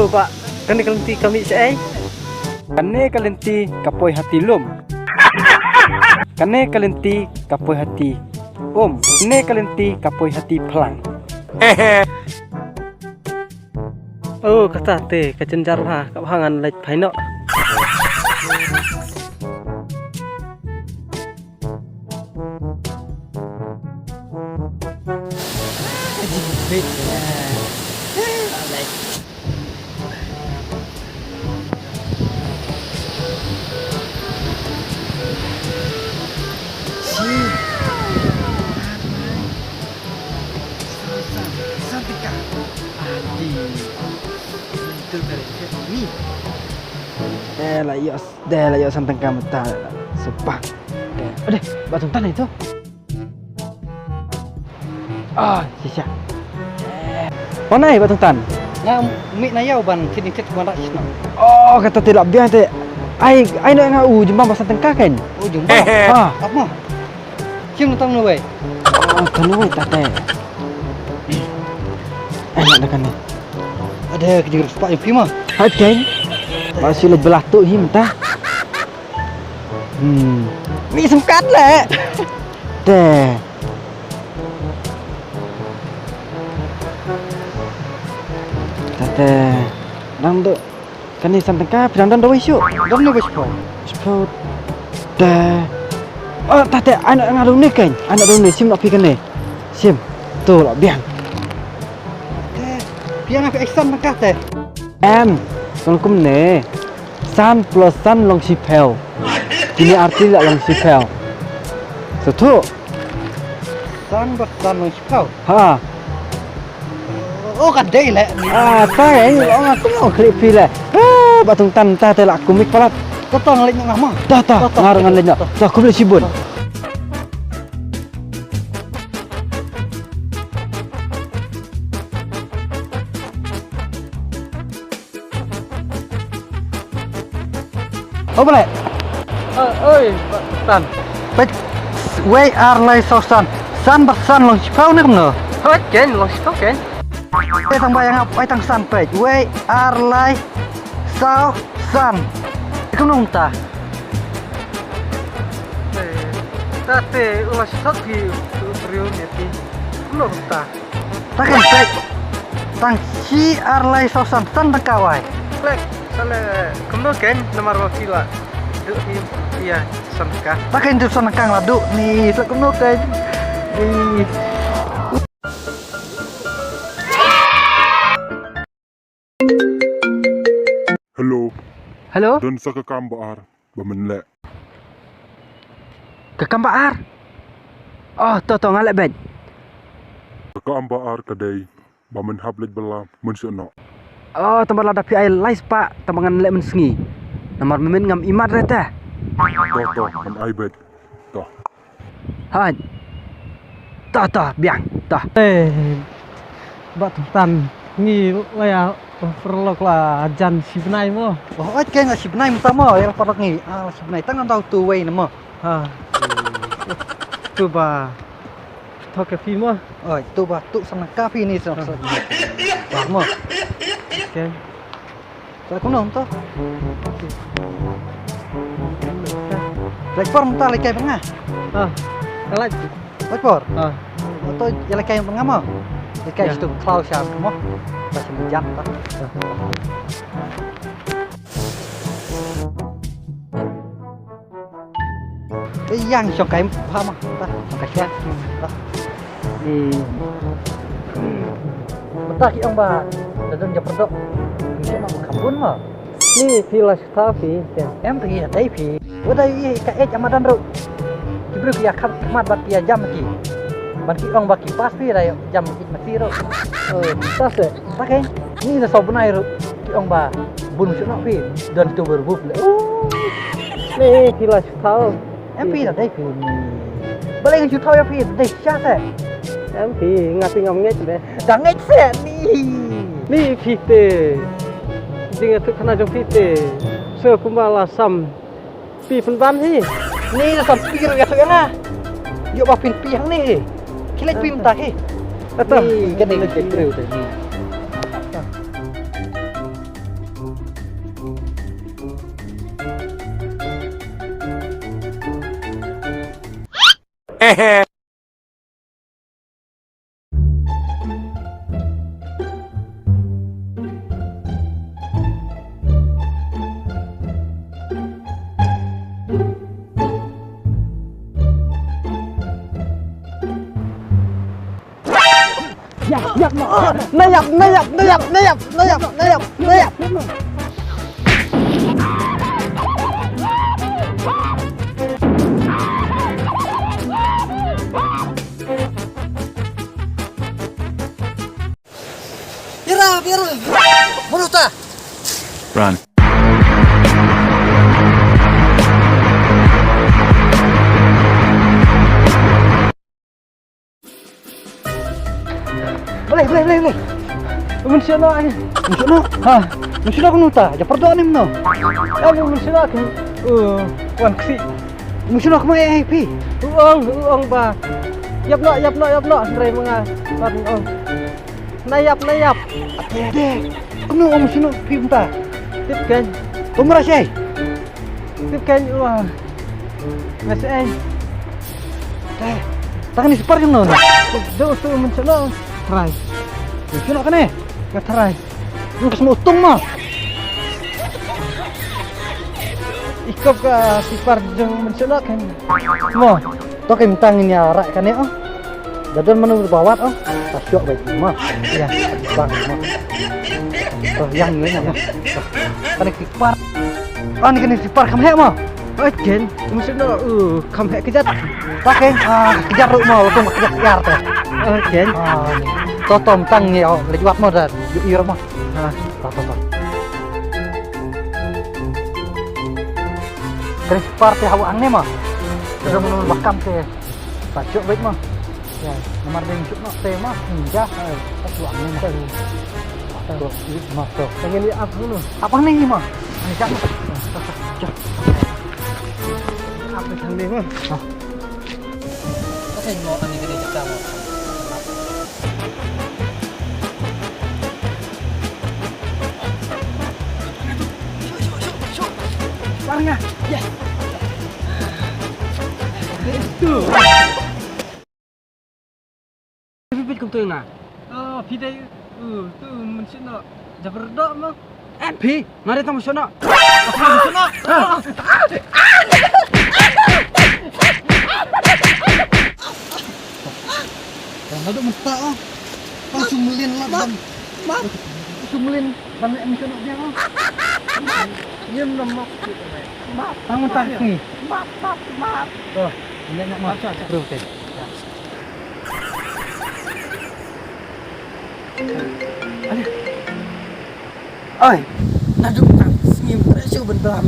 Pak, kani kalenti kami sei. Kane kalenti kapoi hati lum. Kane kalenti kapoi hati Kane kalenti kapoi hati pelang. Oh, kata te kacenjar ha kaphangan lek phaino. Dah lah yuk santang kamu tak sepah. Ada batu tanah itu. Sisa. Mana batu tan? Nah, mik na yau ban kini ket ban rak sna. Oh, kata tidak biar te. Ai nak ngau jumpa pasal tengkah kan? Oh, jumpa. Apa? Kim tang nu wei. Tanu tak te. Enak dah kan ni. Ada kerja sepak yang prima. Hai kan? Masih lebih belah tu ni mentah. Ni semkat lah. Teh. Teh. Dang tu. Kan ni santengkah pedang dah isu. Dam nu bespo. Spot. Teh. Oh, teh anak ngaru ni kan? Anak ngaru ni sim nak pi kan ni. Sim. Tu lah biang. Teh. Biang aku eksan tengkah teh. Kalau kum ni. San plus san long sipel. Ini arti tak long sipel. Satu. San bersan nu sepau. Ha. Oh, kan dei le. Saya orang aku mau creepy lah. Batung tan tak telak kumik palat. Totong lek ngah mah. Dah ngarangan lainnya. Dah aku boleh sibun. Oh boleh. Oi, tan. Bet wei arlai sausan. San bersan long sepau ni kemno. Hot ken long sepau ken. Tang bayang apa tang san pej. Wei arlai sausan. Kemno unta. Tate ulah stok di riu ni. Kemno unta. Takan pej. Tang si arlai sausan san tang kawai. Lek sana kemno ken nomor wakila. Iya, sangka. Takan tu san kang ladu ni sak kemno kan. Ni Halo? Dan sa kakambaar, bamanle. Kekambaar. Oh, to ngalek ben. Kakambaar kadai, baman hablet bala mensono. Oh, tempat lada pi ai lais pak, tambangan lek mensengi. Nomor memin ngam imat reta. To, man aibet. To. Han. Biang. batu tan ni waya perlok lah jan sibnai mo. Oh, kan sibnai mutama ya perlok ni. Sibnai tangan tahu tu wei nama. Tu ba. Tok kafe mo. Oh, tu ba tu sana kafe ni sana. Bah mo. Ken. Saya kuno to. Lekor muta lekai pengah. Kalaj. Lekor. Ah. Ya lekai pengah mo. Lekai situ cloud siap mo. Masih menjat ta. Yang sokai paham ta. Sokai siap. Ta. Betak ki ong ba. Dan dia perdok. Dia mau kampun mo. Ni filosofi ken. Em pergi ada pi. Udah iya ka amadan ro. Kibru ya khamat bat ya jam ki. Ban ki ong baki pas pi ra jam ki mati ro. Tas le. Pakai ni na sobnai ro. Ki ong ba bun suno pi dan tu berbuf le. Ni filosofi. Em pi ada pi. Boleh ngi thau ya pi dei cha se. Em pi ngapi ngamnget be. Dang ngai se ni. Ni pite. Dengan tu kena jom pite. So kumbala sam pi penban ni. Ni na sampai ro ya na. Yo ba pin pi hang ni. Kilat pi mentah ni. Atau ni kan ni kekru tu ni. Nayap. Bira. Bunuh ta. Run. Boleh. Mensyana ni. Mensyana? Ha. Mensyana kuno ta. Ja perdo ni mno. Mensyana ke. Wan ksi. Mensyana ke mai pi. Uang ba. Yap nak. Serai menga. Ban ong. Nayap. Dek. Kuno om mensyana pi mta. Tip kan. Umrah syai. Tip kan wah. Masai. Dek. Tangan ni separ jemno. Do tu mensyana. Try. Mensyana kan eh. Ka try. Ang kas mo utong mo. Ikop ka sipar jeng mensyana kan. Mo. To kay mintang ni arak kan oh. Dadan manu bawat oh. Tasyok baik mo. Ya. Bang mo. Oh yang ni ya. Kan sipar. Oh ni kan sipar kam hek mo. Oh jen mensyana kam hek kejat. Pakai kejar ruk mo utong kejar yar teh. Oh jen. Ni. Tom tang ni oh lewat mo dah. Yuk mo. Toto. Kris parti hawang ni mah. Sudah menurut bakam ke. Tajuk baik mah. Ya, nomor deng cuk nak teh mah. Injah. Hawang ni mah. Tuh, ini mah tuh. Pengen lihat apa dulu? Apa ni mah? Ni jak. Apa yang ni mah? Apa yang mau ni kena cakap mah? Parangnya, yes. Itu. Pipit kau tu na. Pidai, tu mensyana. Jaberdok mah. Pi, mari tamu mensyana. Mensyana. Ada mesta oh. Langsung melin lah dan. Langsung melin dan mensyana dia oh. Diam nama. Tangan kaki. Maaf. Tuh, ini nak maaf. Bro, teh. Oi. Aduh, senyum terus bentar.